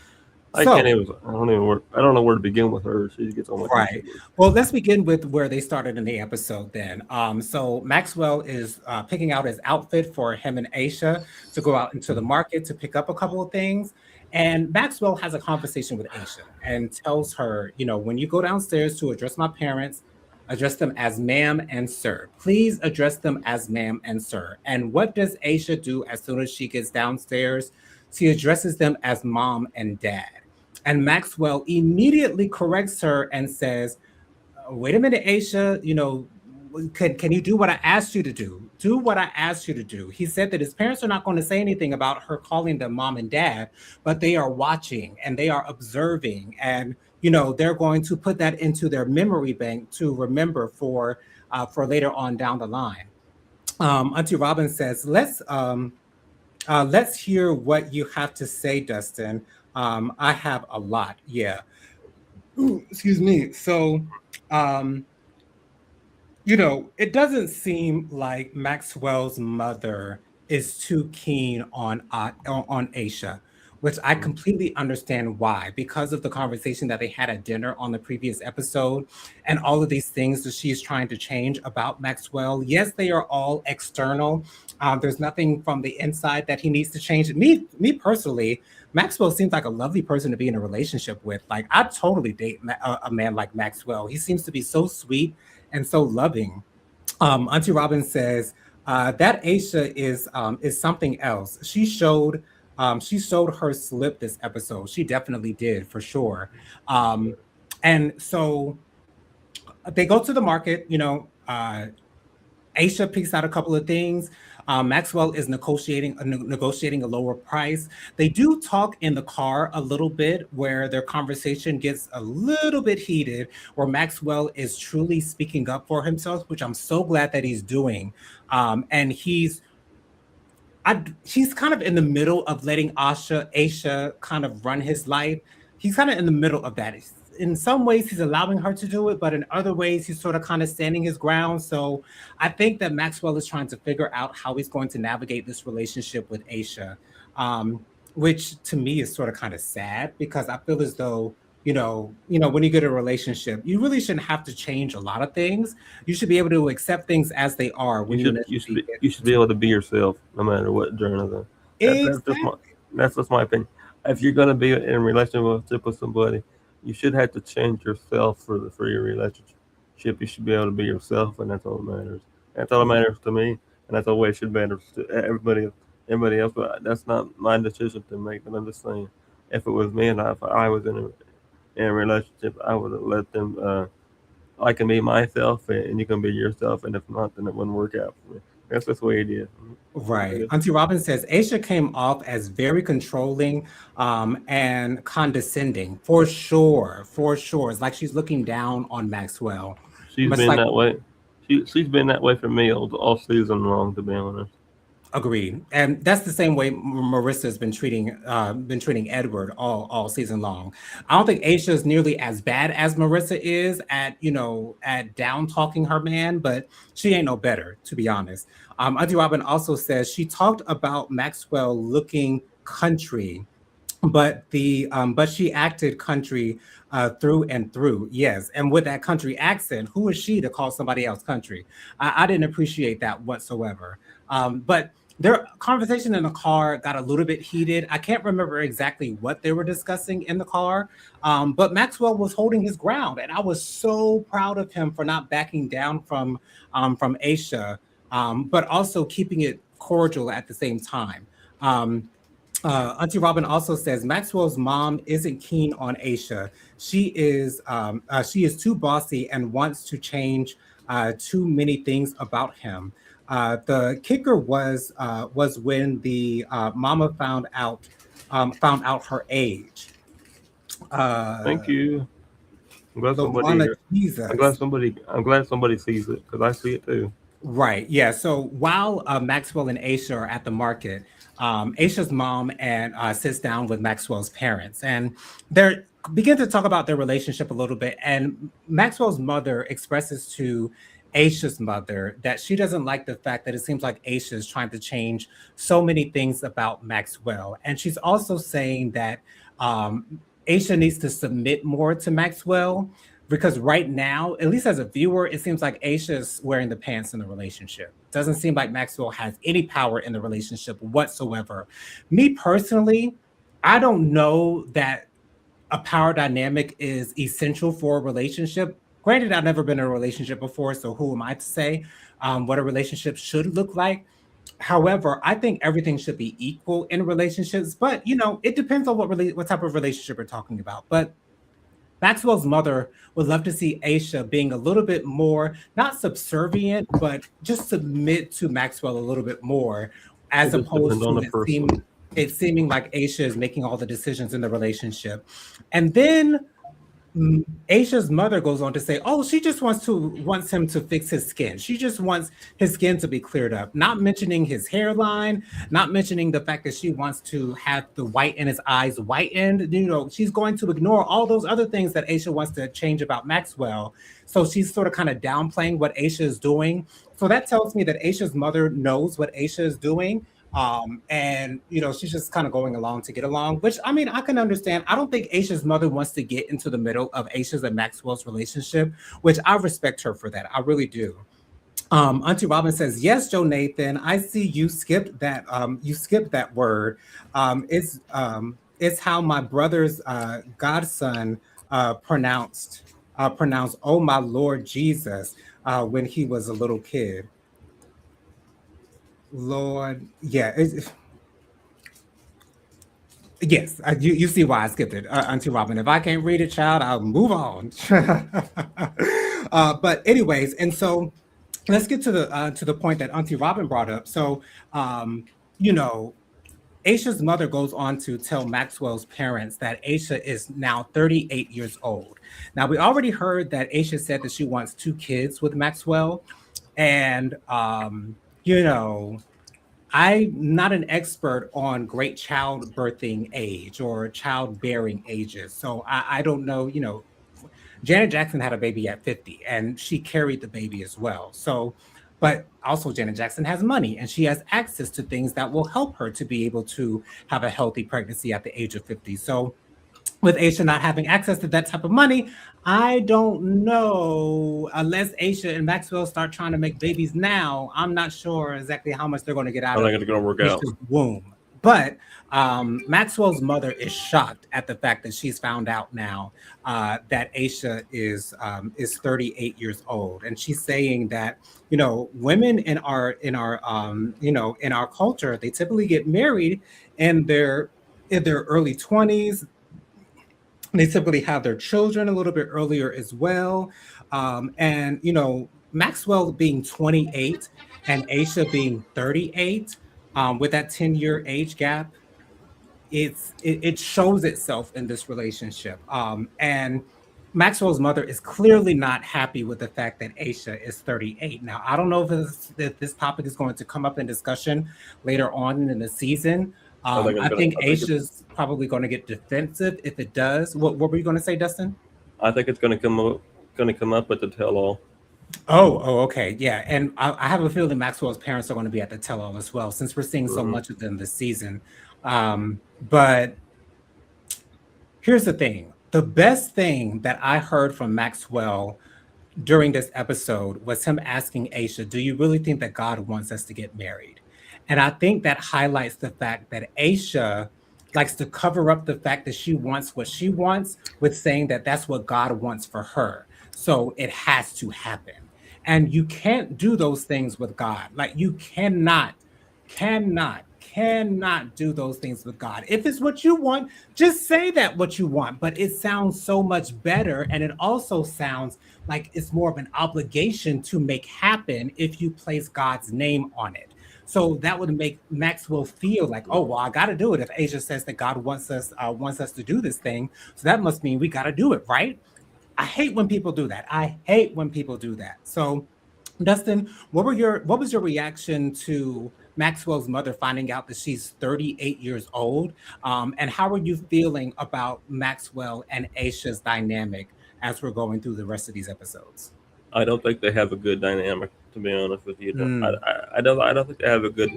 I can't So, even. I don't even. I don't know where to begin with her. She gets on my right. teenage. Well, let's begin with where they started in the episode then. So Maxwell is picking out his outfit for him and Aisha to go out into the market to pick up a couple of things. And Maxwell has a conversation with Aisha and tells her, when you go downstairs to address my parents, address them as ma'am and sir. Please address them as ma'am and sir. And what does Aisha do as soon as she gets downstairs? She addresses them as mom and dad. And Maxwell immediately corrects her and says, wait a minute, Aisha, can you do what I asked you to do? Do what I asked you to do. He said that his parents are not going to say anything about her calling them mom and dad, but they are watching and they are observing, and they're going to put that into their memory bank to remember for later on down the line. Auntie Robin says, let's hear what you have to say, Dustin. I have a lot. Yeah. Ooh, excuse me. So, um, it doesn't seem like Maxwell's mother is too keen on Aisha, which I Mm. completely understand why, because of the conversation that they had at dinner on the previous episode, and all of these things that she's trying to change about Maxwell. Yes, they are all external. There's nothing from the inside that he needs to change. Me personally, Maxwell seems like a lovely person to be in a relationship with. Like, I totally date a man like Maxwell. He seems to be so sweet and so loving. Auntie Robin says that Aisha is something else. She showed her slip this episode. She definitely did for sure. Um, and so they go to the market. Aisha picks out a couple of things. Maxwell is negotiating a lower price. They do talk in the car a little bit, where their conversation gets a little bit heated, where Maxwell is truly speaking up for himself, which I'm so glad that he's doing. And he's kind of in the middle of letting Aisha kind of run his life. He's kind of in the middle of that. In some ways, he's allowing her to do it, but in other ways, he's sort of kind of standing his ground. So I think that Maxwell is trying to figure out how he's going to navigate this relationship with Aisha, um, which to me is sort of kind of sad, because I feel as though when you get a relationship, you really shouldn't have to change a lot of things. You should be able to accept things as they are You when you should you should initially be get you should be into able to be yourself no matter what journey. That's just my exactly. opinion. If you're gonna be in a relationship with somebody, you should have to change yourself for your relationship. You should be able to be yourself, and that's all that matters. That's all that matters to me, and that's the way it should matter to everybody else. But that's not my decision to make. But I'm just saying, if it was me and if I was in a relationship, I would have let them. I can be myself, and you can be yourself, and if not, then it wouldn't work out for me. That's just the way it is. Right. Auntie Robin says Aisha came off as very controlling and condescending, for sure. For sure. It's like she's looking down on Maxwell. She's Much been like that way. She's been that way for me all season long, to be honest. agreed. And that's the same way Marissa's been treating Edward all season long. I don't think Aisha is nearly as bad as Marissa is at down talking her man, but she ain't no better, to be honest. Auntie Robin also says she talked about Maxwell looking country, but she acted country through and through. Yes, and with that country accent, who is she to call somebody else country? I didn't appreciate that whatsoever. But their conversation in the car got a little bit heated. I can't remember exactly what they were discussing in the car, but Maxwell was holding his ground, and I was so proud of him for not backing down from Aisha, but also keeping it cordial at the same time. Um, Auntie Robin also says Maxwell's mom isn't keen on Aisha. She is too bossy and wants to change too many things about him. The kicker was when the mama found out her age. Thank Uh, you. I'm glad somebody Lawana here. Jesus. I'm glad somebody sees it because I see it too. Right. Yeah. So while Maxwell and Aisha are at the market, Aisha's mom sits down with Maxwell's parents, and they begin to talk about their relationship a little bit. And Maxwell's mother expresses to Aisha's mother that she doesn't like the fact that it seems like Aisha is trying to change so many things about Maxwell, and she's also saying that um, Aisha needs to submit more to Maxwell, because right now, at least as a viewer, it seems like Aisha is wearing the pants in the relationship. Doesn't seem like Maxwell has any power in the relationship whatsoever. Me personally, I don't know that a power dynamic is essential for a relationship. Granted, I've never been in a relationship before, so who am I to say what a relationship should look like? However, I think everything should be equal in relationships, but it depends on what type of relationship we're talking about. But Maxwell's mother would love to see Aisha being a little bit more, not subservient, but just submit to Maxwell a little bit more, It as just depends opposed on to the person. it seeming like Aisha is making all the decisions in the relationship. And then Aisha's mother goes on to say, "Oh, she just wants him to fix his skin. She just wants his skin to be cleared up." Not mentioning his hairline, not mentioning the fact that she wants to have the white in his eyes whitened. You know, she's going to ignore all those other things that Aisha wants to change about Maxwell. So she's sort of kind of downplaying what Aisha is doing. So that tells me that Aisha's mother knows what Aisha is doing, and she's just kind of going along to get along, which I mean I can understand. I don't think Aisha's mother wants to get into the middle of Aisha's and Maxwell's relationship, which I respect her for that. I really do. Auntie Robin says, "Yes, Joe Nathan, I see you skipped that. You skipped that word. It's how my brother's godson pronounced oh my Lord Jesus when he was a little kid. Lord, yeah, yes, you see why I skipped it, Auntie Robin. If I can't read it, child, I'll move on. But anyways, and so let's get to the point that Auntie Robin brought up. So, um, you know, Aisha's mother goes on to tell Maxwell's parents that Aisha is now 38 years old. Now, we already heard that Aisha said that she wants two kids with Maxwell, and you know. I'm not an expert on great childbirthing age or childbearing ages. So I don't know, Janet Jackson had a baby at 50 and she carried the baby as well. So, but also Janet Jackson has money and she has access to things that will help her to be able to have a healthy pregnancy at the age of 50. So, with Aisha not having access to that type of money, I don't know. Unless Aisha and Maxwell start trying to make babies now, I'm not sure exactly how much they're going to get I out of think it's going to work out. Aisha's womb. But Maxwell's mother is shocked at the fact that she's found out now that Aisha is 38 years old, and she's saying that women in our culture, they typically get married in their early 20s. They typically have their children a little bit earlier as well. And Maxwell being 28 and Aisha being 38, with that 10-year age gap, it shows itself in this relationship. And Maxwell's mother is clearly not happy with the fact that Aisha is 38. Now, I don't know if this topic is going to come up in discussion later on in the season. I think it's I going to. think Aisha's probably going to get defensive if it does. What were you going to say, Dustin? I think it's going to come up. Going to come up with the tell-all. Oh, okay, yeah, and I have a feeling Maxwell's parents are going to be at the tell-all as well, since we're seeing so Hmm. much of them this season. But here's the thing: the best thing that I heard from Maxwell during this episode was him asking Aisha, "Do you really think that God wants us to get married?" And I think that highlights the fact that Aisha likes to cover up the fact that she wants what she wants with saying that that's what God wants for her. So it has to happen. And you can't do those things with God. Like you cannot do those things with God. If it's what you want, just say that what you want. But it sounds so much better. And it also sounds like it's more of an obligation to make happen if you place God's name on it. So that would make Maxwell feel like, oh well, I got to do it. If Asia says that God wants us to do this thing, so that must mean we got to do it, right? I hate when people do that. I hate when people do that. So, Dustin, what was your reaction to Maxwell's mother finding out that she's 38 years old? And how are you feeling about Maxwell and Aisha's dynamic as we're going through the rest of these episodes? I don't think they have a good dynamic. To be honest with you, Mm, I don't think they have a good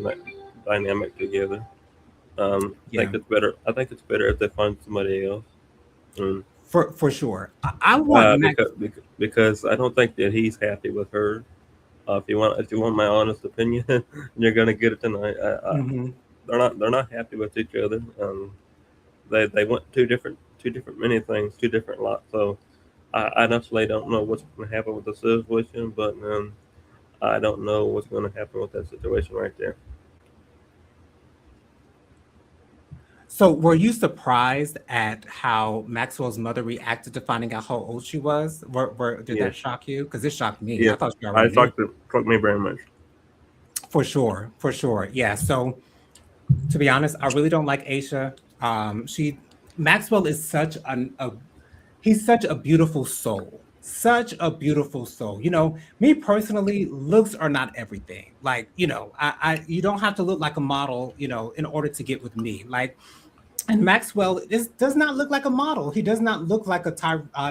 dynamic together. I think yeah, it's better. I think it's better if they find somebody else. Mm. for sure. I want Max. Because I don't think that he's happy with her. If you want my honest opinion, you're gonna get it tonight. Mhm. They're not happy with each other. They want two different many things, two different lots. So I honestly don't know what's going to happen with the situation, but I don't know what's going to happen with that situation right there. So were you surprised at how Maxwell's mother reacted to finding out how old she was? Did Yes, that shock you? Because it shocked me. I yes. thought she I already knew. struck me very much. For sure, for sure. Yeah. So to be honest, I really don't like Aisha. She Maxwell is such a he's such a beautiful soul. Such a beautiful soul. Me personally, looks are not everything. Like, I you don't have to look like a model, in order to get with me. Like, and Maxwell does not look like a model. He does not look like a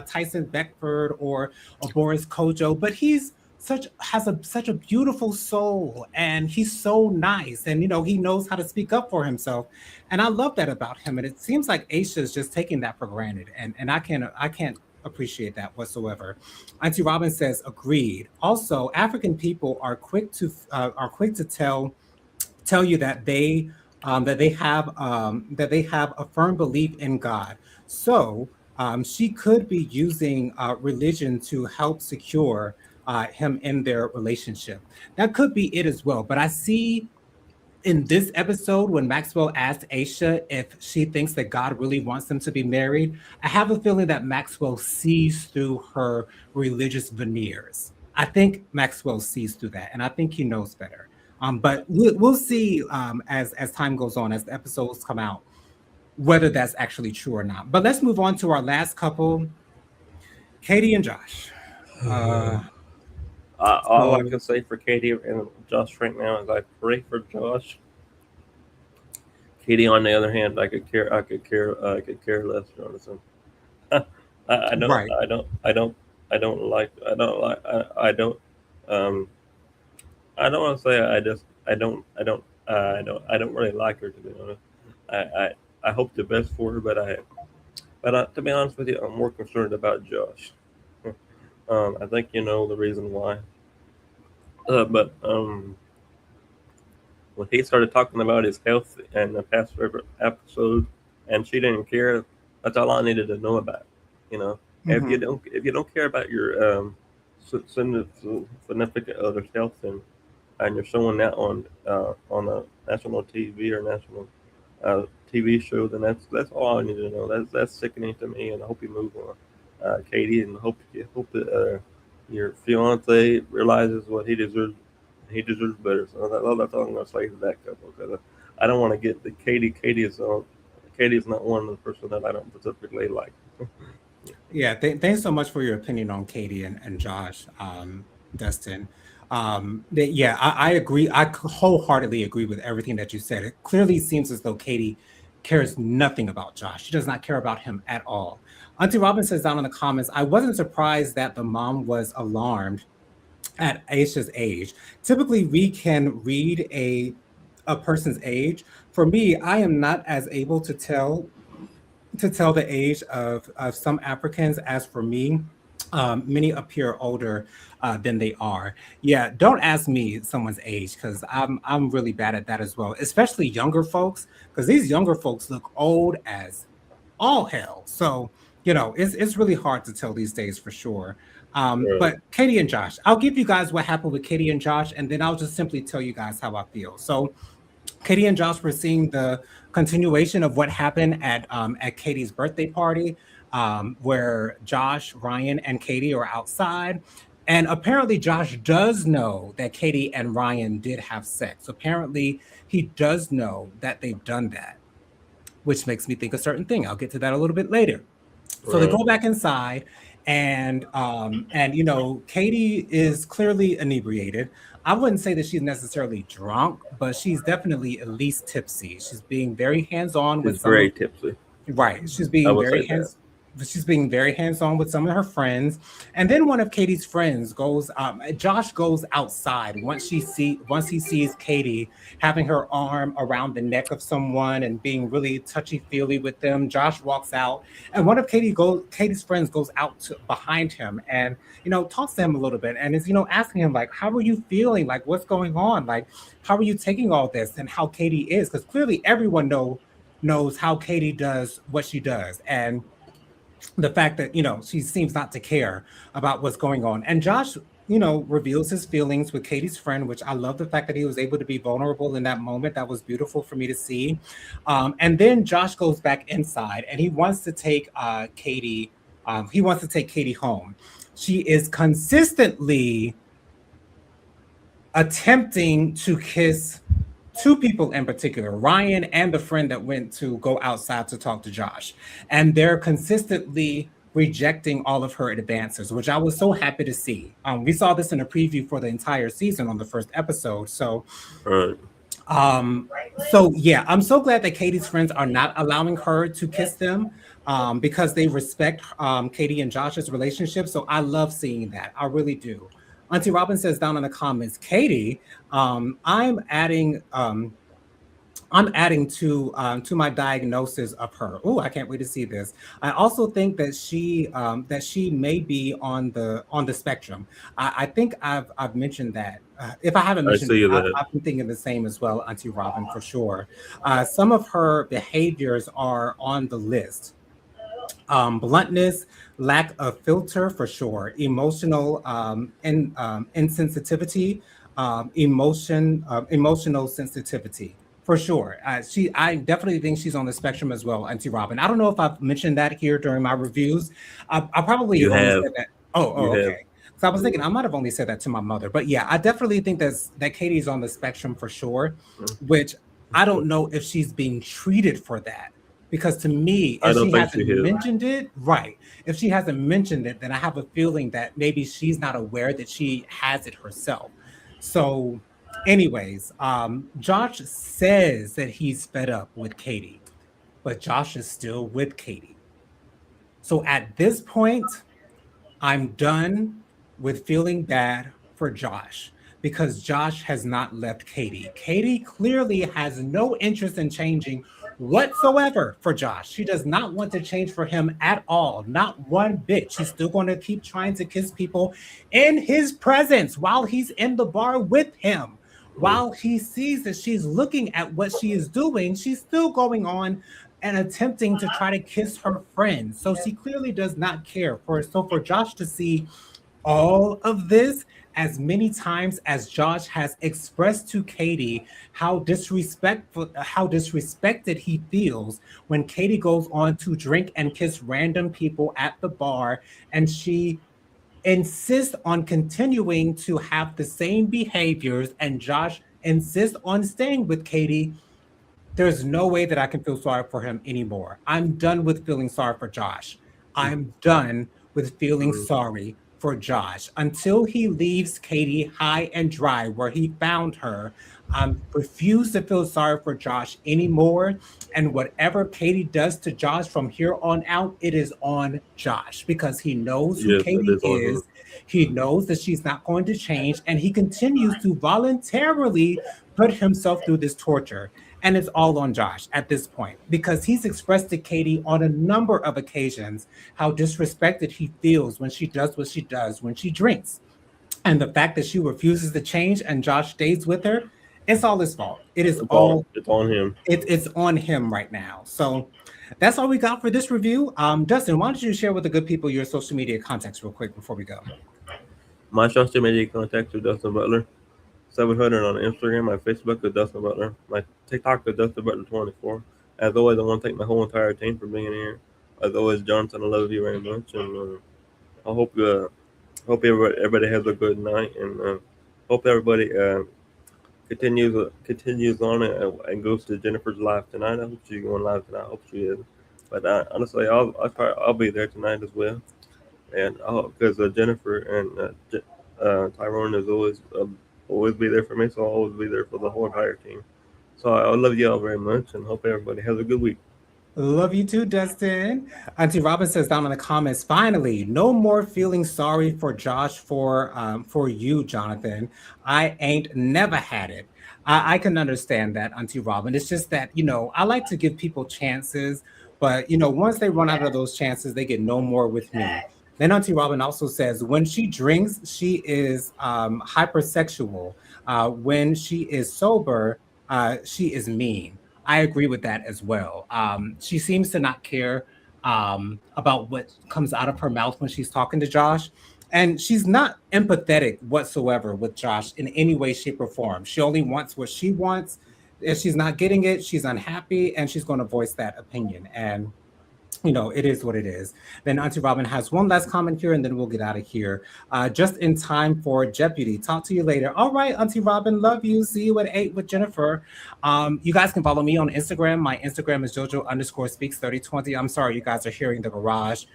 Tyson Beckford or a Boris Kojo, but he's such a beautiful soul, and he's so nice, and he knows how to speak up for himself, and I love that about him. And it seems like Aisha is just taking that for granted, and I can't appreciate that whatsoever. Auntie Robin says, agreed. Also, African people are quick to tell you that they have a firm belief in God. So she could be using religion to help secure him in their relationship. That could be it as well. But I see in this episode when Maxwell asked Aisha if she thinks that God really wants them to be married, I have a feeling that Maxwell sees through her religious veneers. I think Maxwell sees through that, and I think he knows better. But we'll see as time goes on, as the episodes come out, whether that's actually true or not. But let's move on to our last couple, Katie and Josh. Uh, All I so can say for Katie and Josh right now is I pray for Josh. Katie, on the other hand, I could care less. Jonathan. I don't, right. I don't, I don't, I don't, um, I don't want to say I just, I don't really like her, to be honest. I, I, I hope the best for her, but to be honest with you, I'm more concerned about Josh. I think you know the reason why. But when he started talking about his health in the past episode, and she didn't care, that's all I needed to know about. You know, Hmm. if you don't care about your significant other's health, and you're showing that on a national TV or national TV show, then that's all I need to know. That's sickening to me, and I hope you move on, Katie, and hope that your fiance realizes what he deserves. He deserves better. So that's all I'm gonna say to that couple, because I don't want to get the Katie. Katie is not one of the person that I don't specifically like. Yeah, thanks so much for your opinion on Katie and Josh, Dustin. Yeah, I agree. I wholeheartedly agree with everything that you said. It clearly seems as though Katie cares nothing about Josh. She does not care about him at all. Auntie Robin says down in the comments, I wasn't surprised that the mom was alarmed at Aisha's age. Typically, we can read a person's age. For me, I am not as able to tell the age of some Africans. As for me, many appear older than they are. Yeah, don't ask me someone's age because I'm really bad at that as well, especially younger folks, because these younger folks look old as all hell. So it's really hard to tell these days for sure. Right. But Katie and Josh, I'll give you guys what happened with Katie and Josh, and then I'll just simply tell you guys how I feel. So Katie and Josh were seeing the continuation of what happened at Katie's birthday party, where Josh, Ryan, and Katie are outside. And apparently, Josh does know that Katie and Ryan did have sex. Apparently, he does know that they've done that, which makes me think a certain thing. I'll get to that a little bit later. So they Right. go back inside, and Katie is clearly inebriated. I wouldn't say that she's necessarily drunk, but she's definitely at least tipsy. She's being very hands-on with She's some very of tipsy. Right. She's I being would very say that. hands-on with some of her friends. And then one of Katie's friends goes, Josh goes outside once he sees Katie having her arm around the neck of someone and being really touchy-feely with them. Josh walks out, and one of Katie's friends goes out behind him and talks to him a little bit and is asking him like, how are you feeling? Like, what's going on? Like, how are you taking all this, and how Katie is? Because clearly everyone knows how Katie does what she does, and the fact that she seems not to care about what's going on. And Josh reveals his feelings with Katie's friend, which I love the fact that he was able to be vulnerable in that moment. That was beautiful for me to see. And then Josh goes back inside and he wants to take Katie. He wants to take Katie home. She is consistently attempting to kiss two people in particular, Ryan and the friend that went to go outside to talk to Josh. And they're consistently rejecting all of her advances, which I was so happy to see. We saw this in a preview for the entire season on the first episode. Right. Um, so yeah, I'm so glad that Katie's friends are not allowing her to kiss them because they respect Katie and Josh's relationship. So I love seeing that. I really do. Auntie Robin says down in the comments, Katie, um, I'm adding um, I'm adding to my diagnosis of her. Oh, I can't wait to see this. I also think that she may be on the spectrum. I think I've mentioned that. If I haven't I mentioned it, see that. I've been thinking the same as well, Auntie Robin, for sure. Some of her behaviors are on the list. Bluntness, lack of filter for sure, emotional and insensitivity, emotional sensitivity for sure. I definitely think she's on the spectrum as well, Auntie Robin. I don't know if I've mentioned that here during my reviews. I probably You have only have. said that. Oh, You have. okay. So I was thinking Yeah. I might have only said that to my mother, but yeah, I definitely think that Katie's on the spectrum for sure. Which I don't know if she's being treated for that because to me, I if don't she think she hasn't is. mentioned it, right. If she hasn't mentioned it, then I have a feeling that maybe she's not aware that she has it herself. So, anyways, Josh says that he's fed up with Katie, but Josh is still with Katie. So at this point, I'm done with feeling bad for Josh because Josh has not left Katie. Katie clearly has no interest in changing whatsoever for Josh. She does not want to change for him at all, not one bit. She's still going to keep trying to kiss people in his presence while he's in the bar with him. Mm. While he sees that she's looking at what she is doing, she's still going on and attempting to try to kiss her friend. So she clearly does not care. For Josh to see all of this as many times as Josh has expressed to Katie how disrespected he feels when Katie goes on to drink and kiss random people at the bar and she insists on continuing to have the same behaviors and Josh insists on staying with Katie. There's no way that I can feel sorry for him anymore. I'm done with feeling sorry for Josh. I'm done with feeling Mm. sorry for Josh. Until he leaves Katie high and dry where he found her, I'm refused to feel sorry for Josh anymore. And whatever Katie does to Josh from here on out, it is on Josh because he knows who Yes, that Katie is on him. is. He knows that she's not going to change, and he continues to voluntarily put himself through this torture. And it's all on Josh at this point because he's expressed to Katie on a number of occasions how disrespected he feels when she does what she does when she drinks. And the fact that she refuses to change and Josh stays with her, it's all his fault. It is all It's on him. it's on him right now. So that's all we got for this review. Dustin, why don't you share with the good people your social media contacts real quick before we go? My social media contacts are Dustin Butler. 700 on Instagram. My Facebook is Dustin Butler. My TikTok is Dustin Butler 24. As always, I want to thank my whole entire team for being here. As always, Jonathan, I love you very much, and I hope everybody has a good night, and hope everybody continues on and goes to Jennifer's live tonight. I hope she's going live tonight. I hope she is. But honestly, I'll be there tonight as well, and because Jennifer and Tyrone is always be there for me, so I'll always be there for the whole entire team. So I love you all very much, and hope everybody has a good week. Love you too, Dustin. Auntie Robin says down in the comments, finally, no more feeling sorry for Josh for you, Jonathan. I ain't never had it. I can understand that, Auntie Robin. It's just that, I like to give people chances, but once they run out of those chances, they get no more with me. Then Auntie Robin also says when she drinks, she is hypersexual. When she is sober, she is mean. I agree with that as well. She seems to not care about what comes out of her mouth when she's talking to Josh. And she's not empathetic whatsoever with Josh in any way, shape, or form. She only wants what she wants. If she's not getting it, she's unhappy, and she's going to voice that opinion. And it is what it is. Then Auntie Robin has one last comment here, and then we'll get out of here. Just in time for Jeopardy. Talk to you later. All right, Auntie Robin, love you. See you at 8 with Jennifer. You guys can follow me on Instagram. My Instagram is JoJo_speaks3020. I'm sorry, you guys are hearing the garage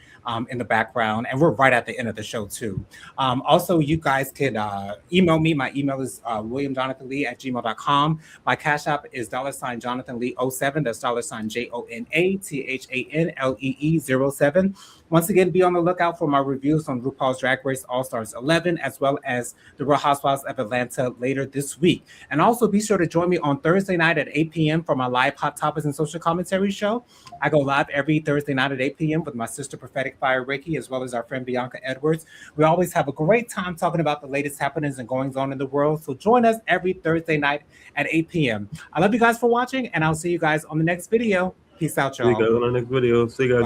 in the background, and we're right at the end of the show, too. Also, you guys could email me. My email is williamjonathanlee@gmail.com. My Cash App is $JonathanLee07. That's $JonathanLee07. Once again, be on the lookout for my reviews on RuPaul's Drag Race All Stars 11, as well as The Real Housewives of Atlanta later this week. And also be sure to join me on Thursday night at 8 p.m. for my live Hot Topics and Social Commentary show. I go live every Thursday night at 8 p.m. with my sister Prophetic Fire Reiki, as well as our friend Bianca Edwards. We always have a great time talking about the latest happenings and goings on in the world. So join us every Thursday night at 8 p.m. I love you guys for watching, and I'll see you guys on the next video. Peace out, See you y'all. guys on the next video. See you guys.